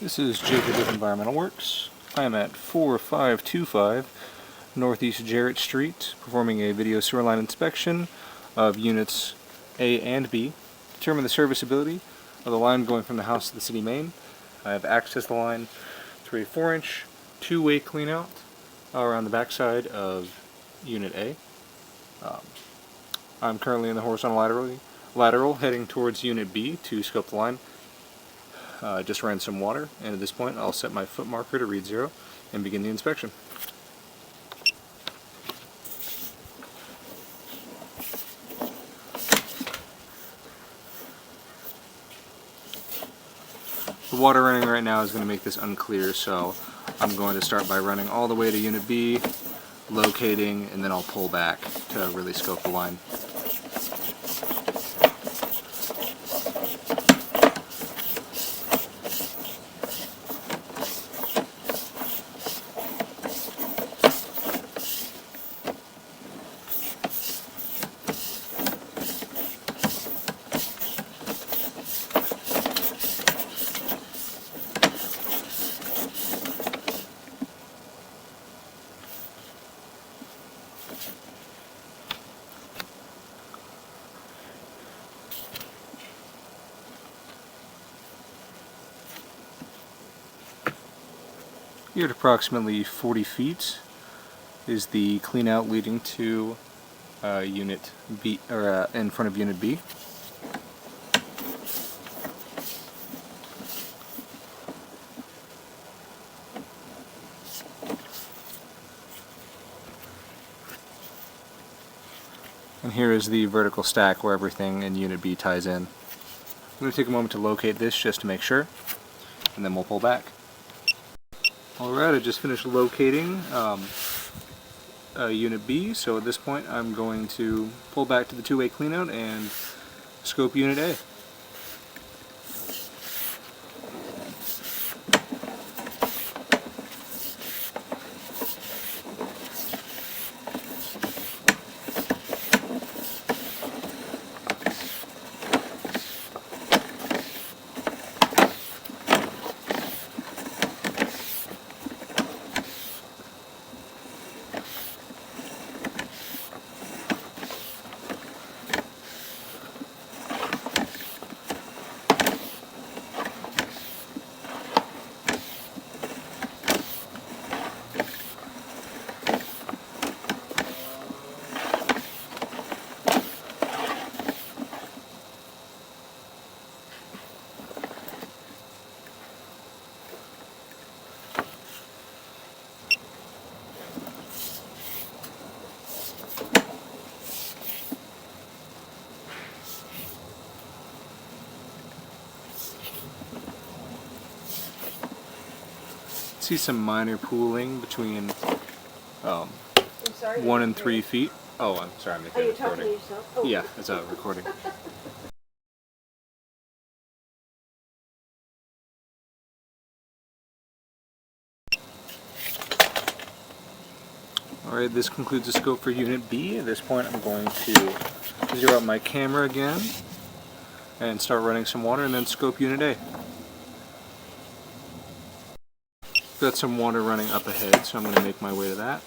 This is Jacob with Environmental Works. I am at 4525 Northeast Jarret Street, performing a video sewer line inspection of units A and B. Determine the serviceability of the line going from the house to the city main. I have accessed the line through a 4-inch two-way cleanout around the backside of Unit A. I'm currently in the horizontal lateral heading towards Unit B to scope the line. Just ran some water, and at this point I'll set my foot marker to read 0 and begin the inspection. The water running right now is going to make this unclear, so I'm going to start by running all the way to Unit B, locating, and then I'll pull back to really scope the line. Here at approximately 40 feet is the clean out leading to Unit B, or in front of Unit B. And here is the vertical stack where everything in Unit B ties in. I'm going to take a moment to locate this just to make sure, and then we'll pull back. Alright, I just finished locating Unit B, so at this point I'm going to pull back to the two-way cleanout and scope Unit A. See some minor pooling between 1 and 3 feet. Oh, I'm sorry, I'm making a recording. Are you talking to yourself? Oh. Yeah, it's a recording. Alright, this concludes the scope for Unit B. At this point I'm going to zero out my camera again and start running some water and then scope Unit A. Got some water running up ahead, so I'm going to make my way to that.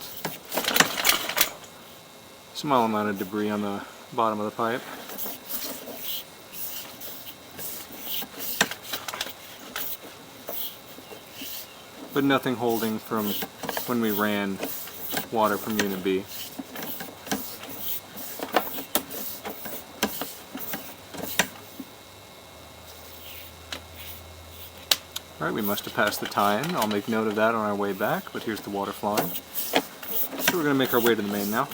Small amount of debris on the bottom of the pipe. But nothing holding from when we ran water from Unit B. Alright, we must have passed the tie-in. I'll make note of that on our way back, but here's the water flowing. So we're going to make our way to the main now.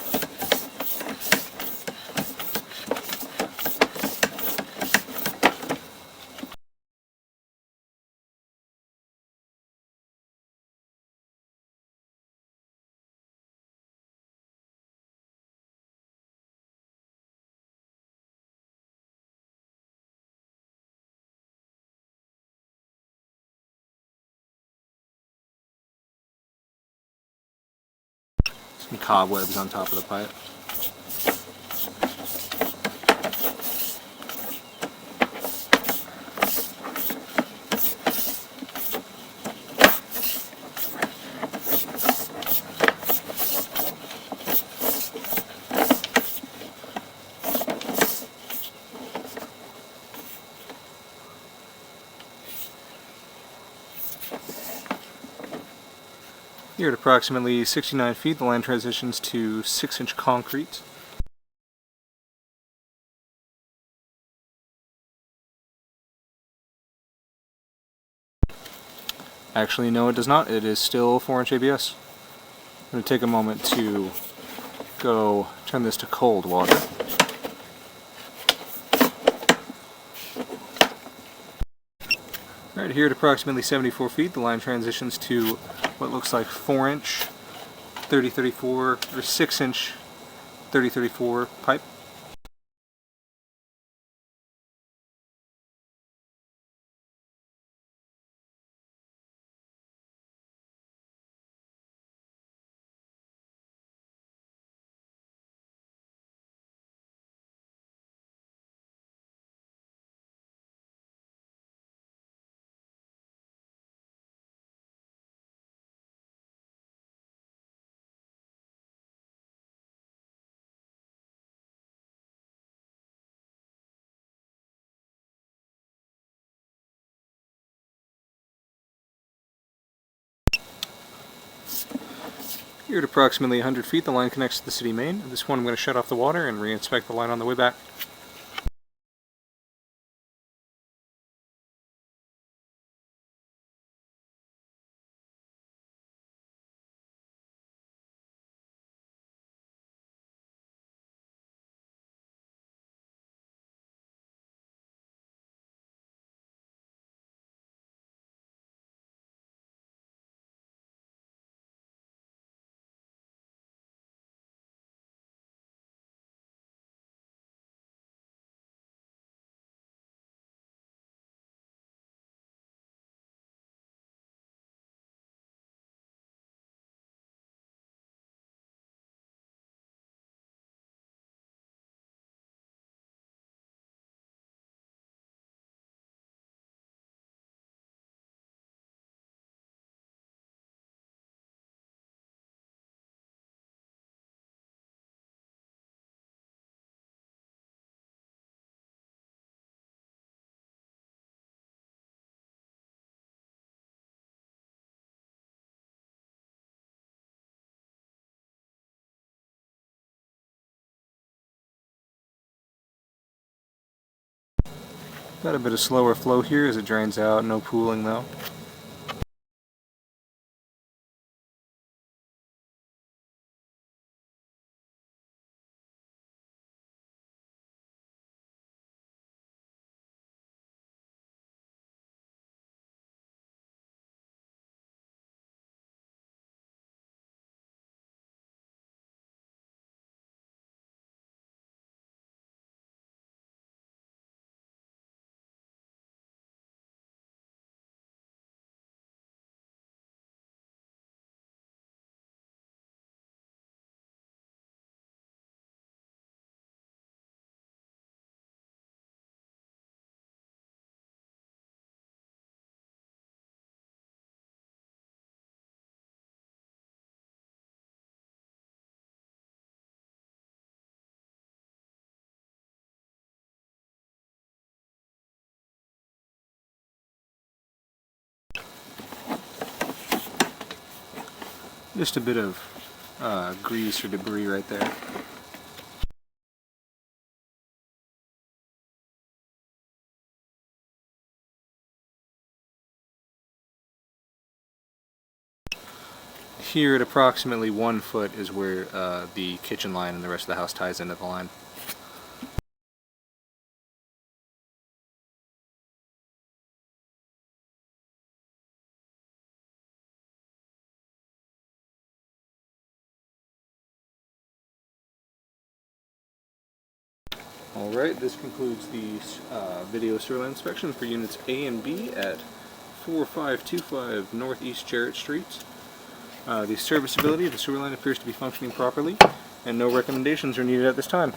Some cobwebs on top of the pipe. Here at approximately 69 feet, the line transitions to 6-inch concrete. Actually, no, it does not. It is still 4-inch ABS. I'm going to take a moment to go turn this to cold water. Right here at approximately 74 feet, the line transitions to what looks like 4-inch 3034 or 6-inch 3034 pipe. Here at approximately 100 feet, the line connects to the city main. At this one, I'm going to shut off the water and re-inspect the line on the way back. Got a bit of slower flow here as it drains out, no pooling though. Just a bit of grease or debris right there. Here at approximately 1 foot is where the kitchen line and the rest of the house ties into the line. Alright, this concludes the video sewer line inspection for units A and B at 4525 Northeast Jarret Street. The serviceability of the sewer line appears to be functioning properly, and no recommendations are needed at this time.